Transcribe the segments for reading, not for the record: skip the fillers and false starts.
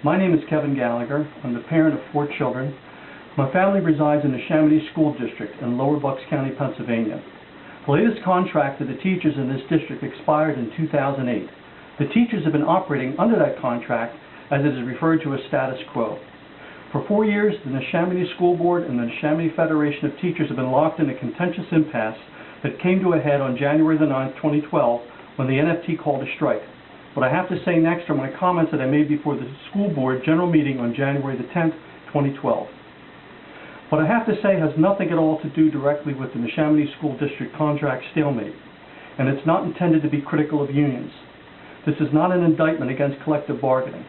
My name is Kevin Gallagher. I'm the parent of 4 children. My family resides in the Neshaminy School District in Lower Bucks County, Pennsylvania. The latest contract to the teachers in this district expired in 2008. The teachers have been operating under that contract as it is referred to as status quo. For 4 years, the Neshaminy School Board and the Neshaminy Federation of Teachers have been locked in a contentious impasse that came to a head on January the 9th, 2012, when the NFT called a strike. What I have to say next are my comments that I made before the school board general meeting on January the 10th, 2012. What I have to say has nothing at all to do directly with the Neshaminy School District contract stalemate, and it's not intended to be critical of unions. This is not an indictment against collective bargaining.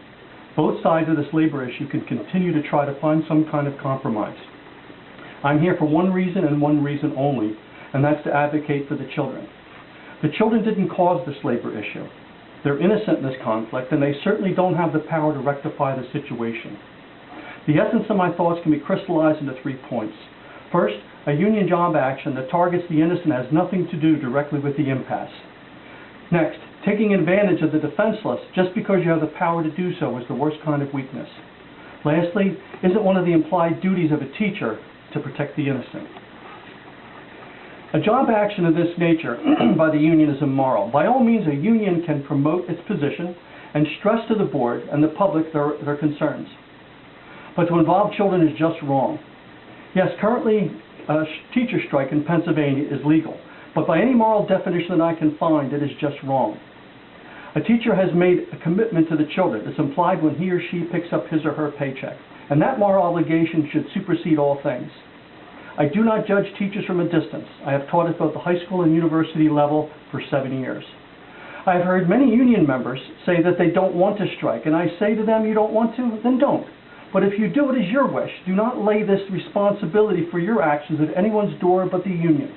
Both sides of this labor issue can continue to try to find some kind of compromise. I'm here for one reason and one reason only, and that's to advocate for the children. The children didn't cause this labor issue. They're innocent in this conflict, and they certainly don't have the power to rectify the situation. The essence of my thoughts can be crystallized into 3 points. First, a union job action that targets the innocent has nothing to do directly with the impasse. Next, taking advantage of the defenseless just because you have the power to do so is the worst kind of weakness. Lastly, isn't one of the implied duties of a teacher to protect the innocent? A job action of this nature by the union is immoral. By all means, a union can promote its position and stress to the board and the public their concerns. But to involve children is just wrong. Yes, currently a teacher strike in Pennsylvania is legal, but by any moral definition that I can find, it is just wrong. A teacher has made a commitment to the children. It's implied when he or she picks up his or her paycheck, and that moral obligation should supersede all things. I do not judge teachers from a distance. I have taught at both the high school and university level for 7 years. I have heard many union members say that they don't want to strike, and I say to them, you don't want to? Then don't. But if you do, it is your wish. Do not lay this responsibility for your actions at anyone's door but the union.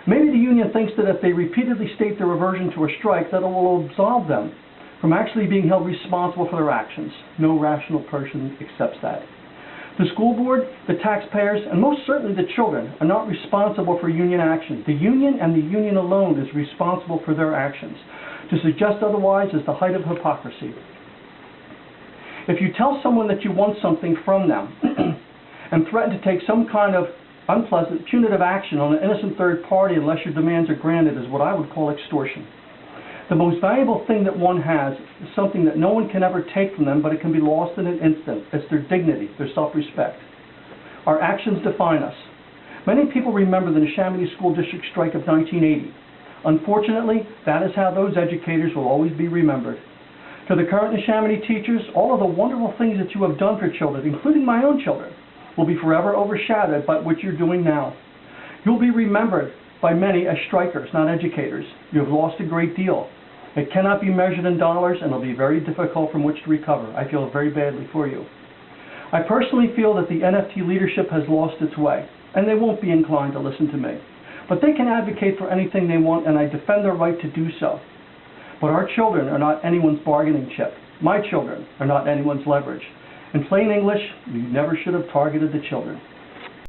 Maybe the union thinks that if they repeatedly state their aversion to a strike, that it will absolve them from actually being held responsible for their actions. No rational person accepts that. The school board, the taxpayers, and most certainly the children are not responsible for union action. The union and the union alone is responsible for their actions. To suggest otherwise is the height of hypocrisy. If you tell someone that you want something from them and threaten to take some kind of unpleasant, punitive action on an innocent third party unless your demands are granted is what I would call extortion. The most valuable thing that one has is something that no one can ever take from them, but it can be lost in an instant. It's their dignity, their self-respect. Our actions define us. Many people remember the Neshaminy School District strike of 1980. Unfortunately, that is how those educators will always be remembered. To the current Neshaminy teachers, all of the wonderful things that you have done for children, including my own children, will be forever overshadowed by what you're doing now. You'll be remembered by many as strikers, not educators. You have lost a great deal. It cannot be measured in dollars, and it'll be very difficult from which to recover. I feel very badly for you. I personally feel that the NFT leadership has lost its way, and they won't be inclined to listen to me. But they can advocate for anything they want, and I defend their right to do so. But our children are not anyone's bargaining chip. My children are not anyone's leverage. In plain English, you never should have targeted the children.